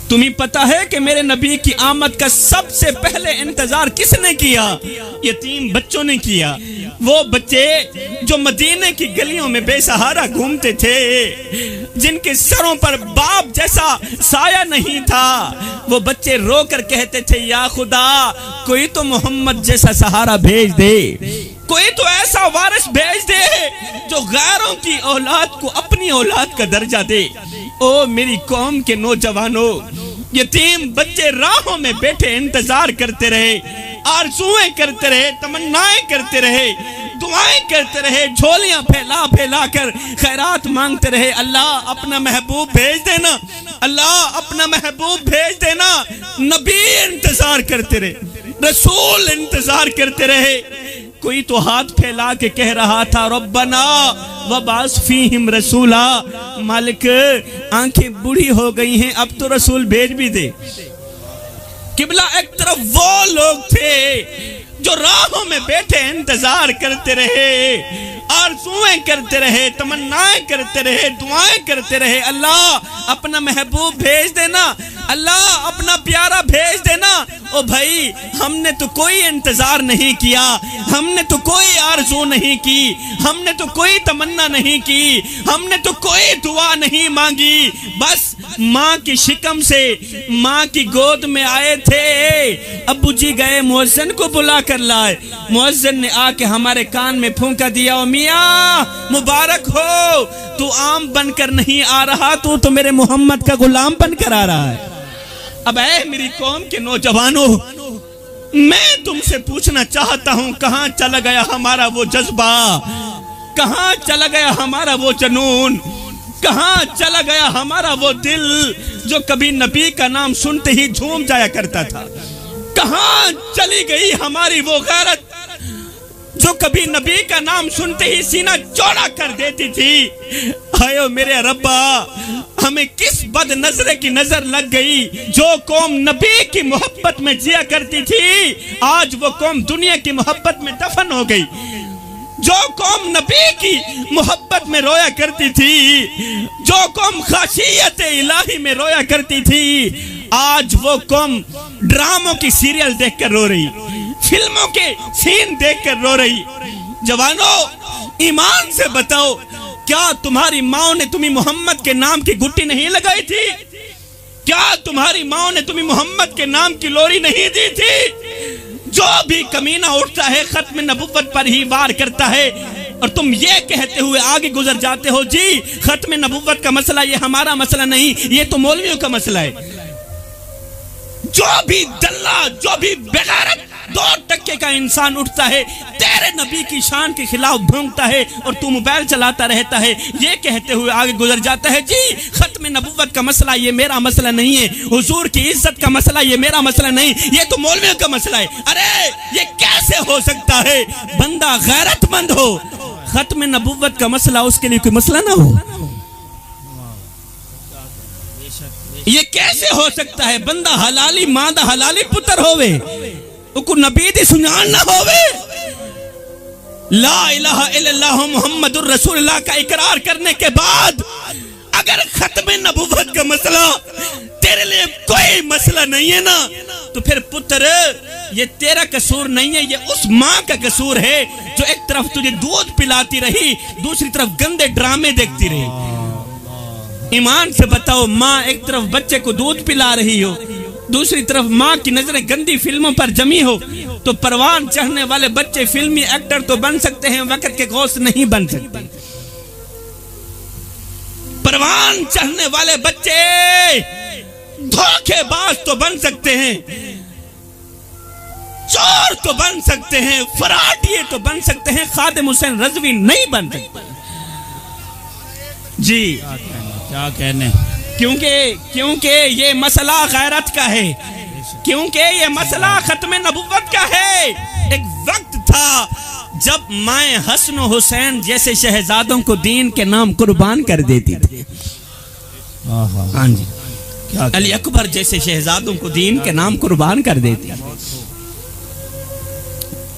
تمہیں پتا ہے کہ میرے نبی کی آمد کا سب سے پہلے انتظار کس نے کیا؟ یتیم بچوں نے کیا۔ وہ بچے جو مدینے کی گلیوں میں بے سہارا گھومتے تھے، جن کے سروں پر باپ جیسا سایہ نہیں تھا، وہ بچے رو کر کہتے تھے یا خدا کوئی تو محمد جیسا سہارا بھیج دے، کوئی تو ایسا وارث بھیج دے جو غیروں کی اولاد کو اپنی اولاد کا درجہ دے۔ او میری قوم کے نوجوانوں، یتیم بچے راہوں میں بیٹھے انتظار کرتے رہے، آرزویں کرتے رہے، تمنائیں کرتے رہے، دعائیں کرتے رہے، جھولیاں پھیلا پھیلا کر خیرات مانگتے رہے۔ اللہ اپنا محبوب بھیج دینا، اللہ اپنا محبوب بھیج دینا۔ نبی انتظار کرتے رہے، رسول انتظار کرتے رہے۔ کوئی تو ہاتھ پھیلا کے کہہ رہا تھا ربنا وبعث فیہم رسولا، مالک آنکھیں بوڑھی ہو گئی ہیں، اب تو رسول بھیج بھی دے۔ قبلہ ایک طرف وہ لوگ تھے جو راہوں میں بیٹھے انتظار کرتے رہے، آرزویں کرتے رہے، تمنائیں کرتے رہے، دعائیں کرتے رہے، اللہ اپنا محبوب بھیج دینا، اللہ اپنا پیارا بھیج دینا۔ او بھائی ہم نے تو کوئی انتظار نہیں کیا، ہم نے تو کوئی آرزو نہیں کی، ہم نے تو کوئی تمنا نہیں کی، ہم نے تو کوئی دعا نہیں مانگی، بس ماں کی شکم سے ماں کی گود میں آئے تھے، ابو جی گئے مؤذن کو بلا کر لائے، مؤذن نے آ کے ہمارے کان میں پھونکا دیا او میاں مبارک ہو، تو عام بن کر نہیں آ رہا، تو میرے محمد کا غلام بن کر آ رہا ہے۔ اب اے میری قوم کے نوجوانوں، میں تم سے پوچھنا چاہتا ہوں کہاں چلا گیا ہمارا وہ جذبہ، کہاں چلا گیا ہمارا وہ جنون، کہاں چلا گیا ہمارا وہ دل جو کبھی نبی کا نام سنتے ہی جھوم جایا کرتا تھا، کہاں چلی گئی ہماری وہ غیرت جو کبھی نبی کا نام سنتے ہی سینہ چوڑا کر دیتی تھی۔ ہائے میرے ربا، ہمیں کس بد نظرے کی نظر لگ گئی؟ جو قوم نبی کی محبت میں جیا کرتی تھی آج وہ قوم دنیا کی محبت میں دفن ہو گئی، جو قوم نبی کی محبت میں رویا کرتی تھی، جو قوم خاشیت الہی میں رویا کرتی تھی، آج وہ قوم ڈراموں کی سیریل دیکھ کر رو رہی، فلموں کے سین دیکھ کر رو رہی۔ جوانوں ایمان سے بتاؤ، کیا تمہاری ماں نے تمہیں محمد کے نام کی گھٹی نہیں لگائی تھی؟ کیا تمہاری ماں نے تمہیں محمد کے نام کی لوری نہیں دی تھی؟ جو بھی کمینہ اٹھتا ہے ختم نبوت پر ہی وار کرتا ہے، اور تم یہ کہتے ہوئے آگے گزر جاتے ہو جی ختم نبوت کا مسئلہ یہ ہمارا مسئلہ نہیں، یہ تو مولویوں کا مسئلہ ہے۔ جو بھی دلہ، جو بھی بغیرت 2% کا انسان اٹھتا ہے تیرے نبی کی شان کے خلاف بھونکتا ہے اور تو موبائل چلاتا رہتا ہے، یہ کہتے ہوئے آگے گزر جاتا ہے جی ختم نبوت کا مسئلہ یہ میرا مسئلہ نہیں ہے، حضور کی عزت کا مسئلہ یہ میرا مسئلہ نہیں، یہ تو مولویوں کا مسئلہ ہے۔ ارے یہ کیسے ہو سکتا ہے؟ بندہ غیرت مند ہو، ختم نبوت کا مسئلہ اس کے لیے کوئی مسئلہ نہ ہو، یہ کیسے ہو سکتا ہے؟ بندہ حلالی ماں دا حلالی پتر ہوئے، کو نبی دی سنان نہ ہوئے، لا الہ الا اللہ محمد الرسول اللہ کا اقرار کرنے کے بعد اگر ختم نبوت کا مسئلہ تیرے لئے کوئی مسئلہ نہیں ہے نا، تو پھر پتر یہ تیرا قصور نہیں ہے، یہ اس ماں کا قصور ہے جو ایک طرف تجھے دودھ پلاتی رہی، دوسری طرف گندے ڈرامے دیکھتی رہی۔ ایمان سے بتاؤ، ماں ایک طرف بچے کو دودھ پلا رہی ہو، دوسری طرف ماں کی نظریں گندی فلموں پر جمی ہو، تو پروان چڑھنے والے بچے فلمی ایکٹر تو بن سکتے ہیں، وقت کے غوث نہیں بن سکتے۔ پروان چڑھنے والے بچے دھوکے باز تو بن سکتے ہیں، چور تو بن سکتے ہیں، فراڈیے تو بن سکتے ہیں، خادم حسین رضوی نہیں بن سکتے۔ جی کیا کہنے، کیونکہ یہ مسئلہ غیرت کا ہے، کیونکہ یہ مسئلہ ختم نبوت کا ہے۔ ایک وقت تھا جب مائیں حسن و حسین جیسے شہزادوں کو دین کے نام قربان کر دیتی تھی، ہاں جی، علی اکبر جیسے شہزادوں کو دین کے نام قربان کر دیتی تھی۔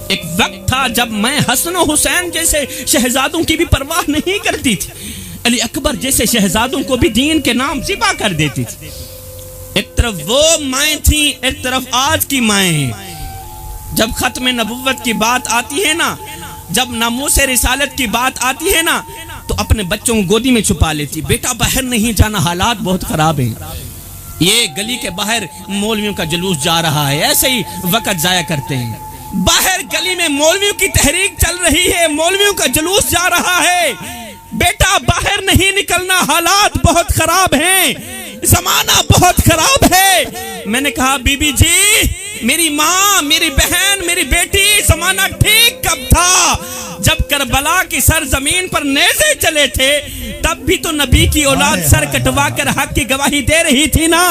ایک وقت تھا جب میں حسن و حسین جیسے شہزادوں کی بھی پرواہ نہیں کرتی تھی، علی اکبر جیسے شہزادوں کو بھی دین کے نام ذبح کر دیتی تھی۔ ایک طرف وہ مائیں تھیں، ایک طرف آج کی مائیں ہیں۔ جب ختم نبوت کی بات آتی ہے نا، جب ناموس رسالت کی بات آتی ہے نا، تو اپنے بچوں کو گودی میں چھپا لیتی، بیٹا باہر نہیں جانا، حالات بہت خراب ہیں، یہ گلی کے باہر مولویوں کا جلوس جا رہا ہے، ایسے ہی وقت ضائع کرتے ہیں۔ باہر گلی میں مولویوں کی تحریک چل رہی ہے، مولویوں کا جلوس جا رہا ہے، بیٹا باہر نہیں نکلنا، حالات بہت خراب ہیں، زمانہ بہت خراب ہے۔ میں نے کہا بی بی جی، میری ماں، میری بہن، میری بیٹی، زمانہ ٹھیک کب تھا؟ جب کربلا کی سرزمین پر نیزے چلے تھے، تب بھی تو نبی کی اولاد سر کٹوا کر حق کی گواہی دے رہی تھی نا۔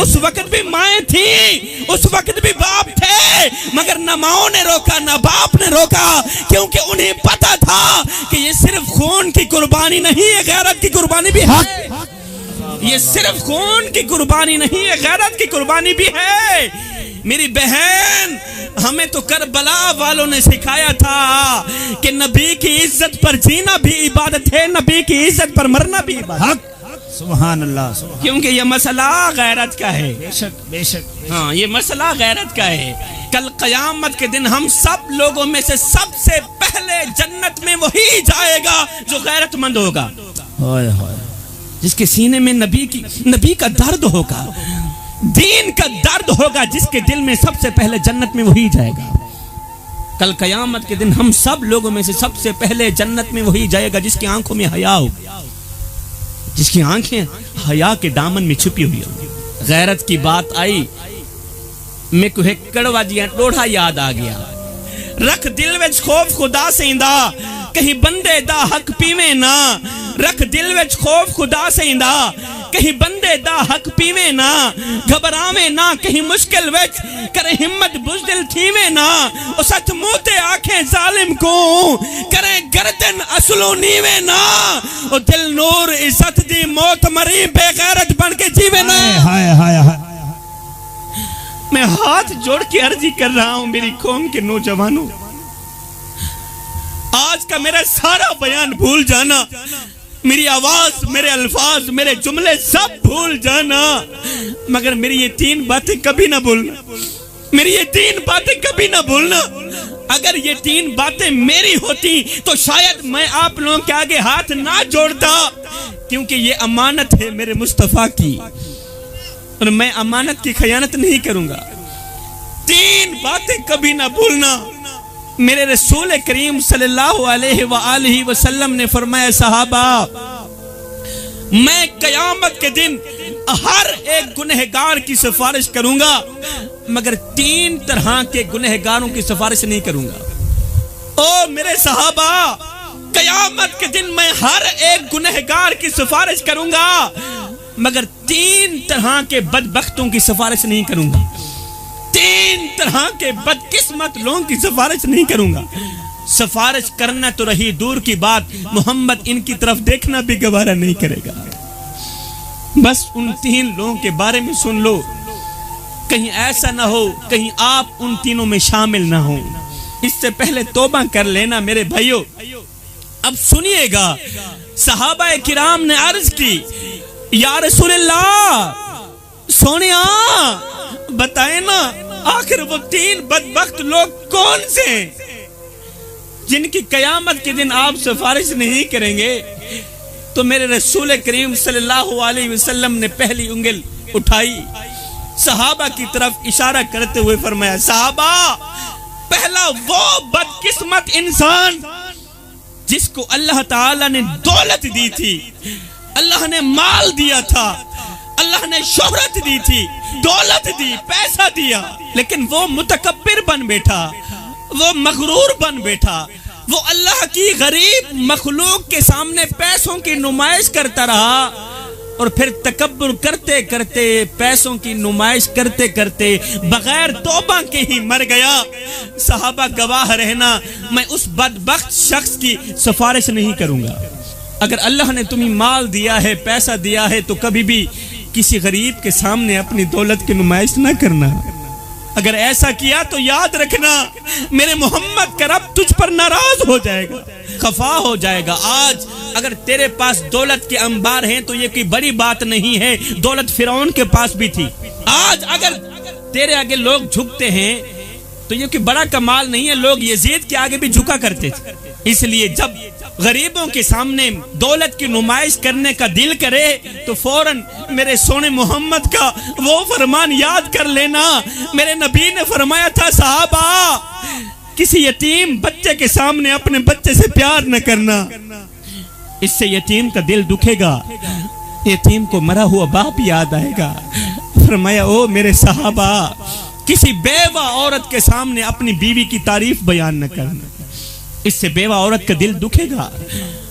اس وقت بھی مائیں تھیں، اس وقت بھی باپ تھے، مگر نہ ماؤں نے روکا نہ باپ نے روکا، کیونکہ انہیں پتا تھا کہ یہ صرف خون کی قربانی نہیں ہے، غیرت کی قربانی بھی ہے۔ یہ صرف خون کی قربانی نہیں ہے، غیرت کی قربانی بھی ہے۔ میری بہن، ہمیں تو کربلا والوں نے سکھایا تھا کہ نبی کی عزت پر جینا بھی عبادت ہے، نبی کی عزت پر مرنا بھی عبادت ہے۔ سبحان اللہ، سبحان، کیونکہ یہ مسئلہ غیرت کا ہے۔ بے شک بے شک۔ ہاں، یہ مسئلہ غیرت کا ہے۔ کل قیامت کے دن ہم سب لوگوں میں سے سب سے پہلے جنت میں وہی جائے گا جو غیرت مند ہوگا، ہائے ہائے، جس کے سینے میں نبی کا درد ہوگا، دین کا درد ہوگا، جس کے دل میں سب سے پہلے جنت میں وہی جائے گا۔ کل قیامت کے دن ہم سب لوگوں میں سے سب سے پہلے جنت میں وہی جائے گا جس کی آنکھوں میں حیا ہو، جس کی آنکھیں حیا کے دامن میں چھپی ہوئی ہو۔ غیرت کی بات آئی، میں کو ایک کڑوا جیاں ٹوڑا یاد آ گیا۔ رکھ دل وچ خوف خدا سیندا، کہیں بندے دا حق پیویں نہ، رکھ دل وچ خوف خدا سیندا، کہیں بندے دا حق پیویں نہ، گھبراویں نہ کہیں مشکل وچ، کرے ہمت بزدل تھیویں نہ، او سچ منہ تے آکھیں ظالم کو، کرے گردن اصلوں نیویں نہ، او دل نور عزت دی موت مری بے غیرت بن کے جیویں نہ۔ ہائے ہائے ہائے، میں ہاتھ جوڑ کے عرضی کر رہا ہوں میری قوم کے نوجوانوں، آج کا میرا سارا بیان بھول جانا، میری آواز، میرے الفاظ، میرے جملے سب بھول جانا، مگر میری یہ 3 باتیں کبھی نہ بھولنا، میری یہ 3 باتیں کبھی نہ بھولنا۔ اگر یہ 3 باتیں میری ہوتی تو شاید میں آپ لوگوں کے آگے ہاتھ نہ جوڑتا، کیونکہ یہ امانت ہے میرے مصطفیٰ کی، اور میں امانت کی خیانت نہیں کروں گا۔ 3 باتیں کبھی نہ بھولنا۔ میرے رسول کریم صلی اللہ علیہ وآلہ وسلم نے فرمایا، صحابہ، میں قیامت کے دن ہر ایک گنہگار کی سفارش کروں گا، مگر 3 طرح کے گنہگاروں کی سفارش نہیں کروں گا۔ او میرے صحابہ، قیامت کے دن میں ہر ایک گنہگار کی سفارش کروں گا، مگر 3 طرح کے بدبختوں کی سفارش نہیں کروں گا، 3 طرح کے بدقسمت لوگوں کی سفارش نہیں کروں گا۔ سفارش کرنا تو رہی دور کی بات، محمد ان کی طرف دیکھنا بھی گوارا نہیں کرے گا۔ بس ان 3 لوگوں کے بارے میں سن لو، کہیں ایسا نہ ہو کہیں آپ ان تینوں میں شامل نہ ہوں۔ اس سے پہلے توبہ کر لینا میرے بھائیو۔ اب سنیے گا، صحابہ کرام نے عرض کی، یا رسول اللہ، سونیا بتائیں نا، آخر وہ 3 بدبخت لوگ کون سے ہیں جن کی قیامت کے دن آپ سفارش نہیں کریں گے؟ تو میرے رسول کریم صلی اللہ علیہ وسلم نے پہلی انگل اٹھائی، صحابہ کی طرف اشارہ کرتے ہوئے فرمایا، صحابہ، پہلا وہ بدقسمت انسان جس کو اللہ تعالیٰ نے دولت دی تھی، اللہ نے مال دیا تھا، اللہ نے شہرت دی تھی، دولت دی، پیسہ دیا، لیکن وہ متکبر بن بیٹھا، وہ مغرور بن بیٹھا، وہ اللہ کی غریب مخلوق کے سامنے پیسوں کی نمائش کرتا رہا، اور پھر تکبر کرتے کرتے، پیسوں کی نمائش کرتے کرتے بغیر توبہ کے ہی مر گیا۔ صحابہ گواہ رہنا، میں اس بدبخت شخص کی سفارش نہیں کروں گا۔ اگر اللہ نے تمہیں مال دیا ہے، پیسہ دیا ہے، تو کبھی بھی کسی غریب کے سامنے اپنی دولت کی نمائش نہ کرنا۔ اگر ایسا کیا تو یاد رکھنا، میرے محمد کا رب تجھ پر ناراض ہو جائے گا، خفا ہو جائے گا۔ آج اگر تیرے پاس دولت کے انبار ہیں تو یہ کوئی بڑی بات نہیں ہے، دولت فرعون کے پاس بھی تھی، آج اگر تیرے آگے لوگ جھکتے ہیں تو یہ کہ بڑا کمال نہیں ہے، لوگ یزید کے آگے بھی جھکا کرتے تھے. اس لیے جب غریبوں کے سامنے دولت کی نمائش کرنے کا دل کرے تو فوراً میرے سونے محمد کا وہ فرمان یاد کر لینا. میرے نبی نے فرمایا تھا صحابہ کسی یتیم بچے کے سامنے اپنے بچے سے پیار نہ کرنا، اس سے یتیم کا دل دکھے گا، یتیم کو مرا ہوا باپ یاد آئے گا. فرمایا او میرے صحابہ کسی بیوہ عورت کے سامنے اپنی بیوی کی تعریف بیان نہ کرنا، اس سے بیوہ عورت کا دل دکھے گا.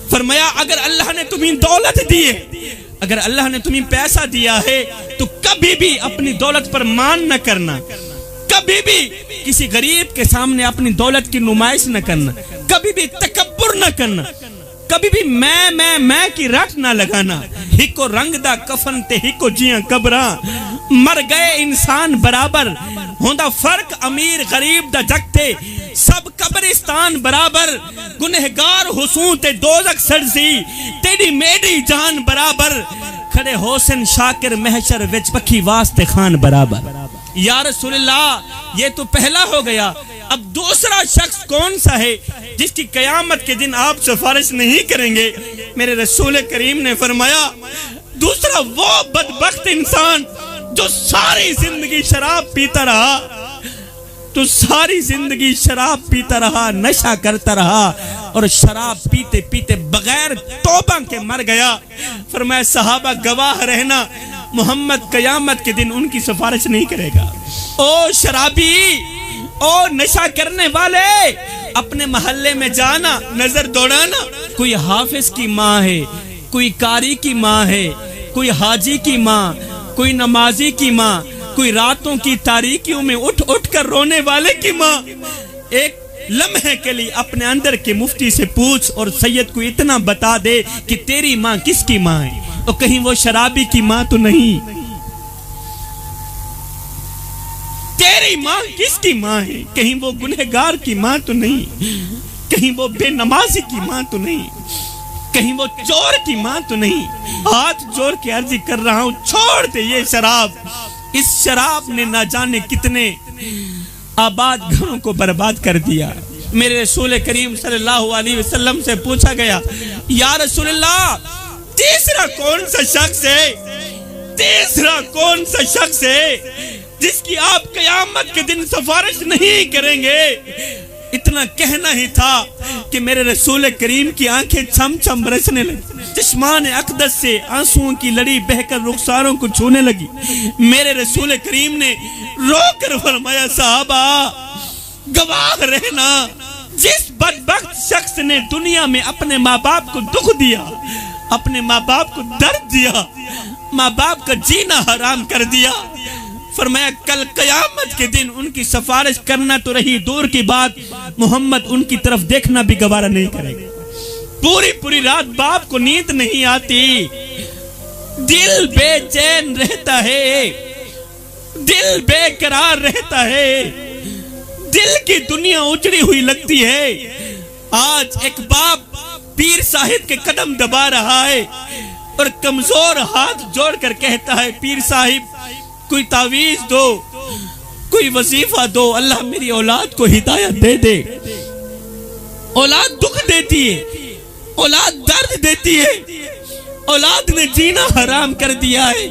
فرمایا اگر اللہ نے تمہیں دولت دی ہے، اگر اللہ نے تمہیں پیسہ دیا ہے تو کبھی بھی اپنی دولت پر مان نہ کرنا، کبھی بھی کسی غریب کے سامنے اپنی دولت کی نمائش نہ کرنا، کبھی بھی تکبر نہ کرنا، کبھی بھی میں کی رٹ نہ لگانا. ہکو رنگ دا کفن تے ہکو جیاں قبراں، مر گئے انسان برابر، ہوندا فرق امیر غریب دا جگ تے سب قبرستان برابر. گنہگار حسون تے دوزخ سڑسی تیری میری جان برابر. کھڑے حسن شاکر محشر وچ پکھی واسطے خان برابر. یا رسول اللہ یہ تو پہلا ہو گیا، اب دوسرا شخص کون سا ہے جس کی قیامت کے دن آپ سفارش نہیں کریں گے؟ میرے رسول کریم نے فرمایا دوسرا وہ بدبخت انسان جو ساری زندگی شراب پیتا رہا، تو ساری زندگی شراب پیتا رہا، نشہ کرتا رہا اور شراب پیتے پیتے بغیر توبہ کے مر گیا. فرمایا صحابہ گواہ رہنا محمد قیامت کے دن ان کی سفارش نہیں کرے گا. او شرابی، او نشہ کرنے والے، اپنے محلے میں جانا، نظر دوڑانا. کوئی حافظ کی ماں ہے، کوئی قاری کی ماں ہے، کوئی حاجی کی ماں، کوئی نمازی کی ماں، کوئی راتوں کی تاریکیوں میں اٹھ اٹھ کر رونے والے کی ماں. ایک لمحے کے لیے اپنے اندر کے مفتی سے پوچھ اور سید کو اتنا بتا دے کہ تیری ماں کس کی ماں ہے، اور کہیں وہ شرابی کی ماں تو نہیں، تیری ماں کس کی ماں ہے، کہیں وہ گنہگار کی ماں تو نہیں، کہیں وہ بے نمازی کی ماں تو نہیں، کہیں وہ چور کی ماں تو نہیں. ہاتھ جوڑ کے عرض کر رہا ہوں چھوڑ دے یہ شراب. اس شراب نے نہ جانے کتنے آباد گھروں کو برباد کر دیا. میرے رسول کریم صلی اللہ علیہ وسلم سے پوچھا گیا یا رسول اللہ تیسرا کون سا شخص ہے، تیسرا کون سا شخص ہے جس کی آپ قیامت کے دن سفارش نہیں کریں گے؟ اتنا کہنا ہی تھا کہ میرے رسول کریم کی آنکھیں چھم چھم برسنے لگی، چشمان اقدس سے آنسوؤں کی لڑی بہہ کر رخساروں کو چھونے لگی. میرے رسول کریم نے رو کر فرمایا صحابہ گواہ رہنا جس بدبخت شخص نے دنیا میں اپنے ماں باپ کو دکھ دیا، اپنے ماں باپ کو درد دیا، ماں باپ کا جینا حرام کر دیا، فرمایا کل قیامت کے دن ان کی سفارش کرنا تو رہی دور کی بات، محمد ان کی طرف دیکھنا بھی گوارا نہیں کرے گا. پوری پوری رات باپ کو نیند نہیں آتی، دل بے چین رہتا ہے، دل بے قرار رہتا ہے، دل کی دنیا اجڑی ہوئی لگتی ہے. آج ایک باپ پیر صاحب کے قدم دبا رہا ہے اور کمزور ہاتھ جوڑ کر کہتا ہے پیر صاحب کوئی تعویذ دو، کوئی وظیفہ دو، اللہ میری اولاد کو ہدایت دے دے. اولاد دکھ دیتی ہے، اولاد درد دیتی ہے، اولاد نے جینا حرام کر دیا ہے.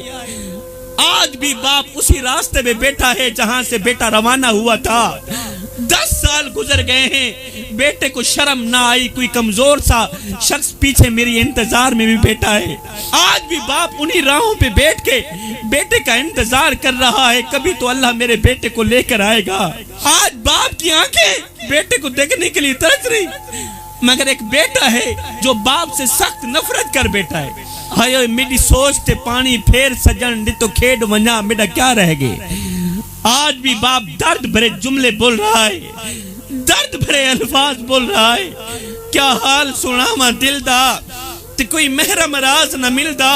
آج بھی باپ اسی راستے میں بیٹھا ہے جہاں سے بیٹا روانہ ہوا تھا. 10 سال گزر گئے ہیں، بیٹے کو شرم نہ آئی، کوئی کمزور سا شخص پیچھے میری انتظار میں بھی بیٹھا ہے. آج بھی باپ انہی راہوں پہ بیٹھ کے بیٹے کا انتظار کر رہا ہے، کبھی تو اللہ میرے بیٹے کو لے کر آئے گا. آج باپ کی آنکھیں بیٹے کو دیکھنے کے لیے ترس رہی، مگر ایک بیٹا ہے جو باپ سے سخت نفرت کر بیٹا ہے. ہائے میری سوچ تے پانی پھیر سجن دی تو کھیڈ ونجا میرا کیا رہ گئے. آج بھی باپ درد بھرے جملے بول رہا ہے، درد بھرے الفاظ بول رہا ہے. کیا حال سنا ماں دل دا تے کوئی محرم راز نہ ملدا،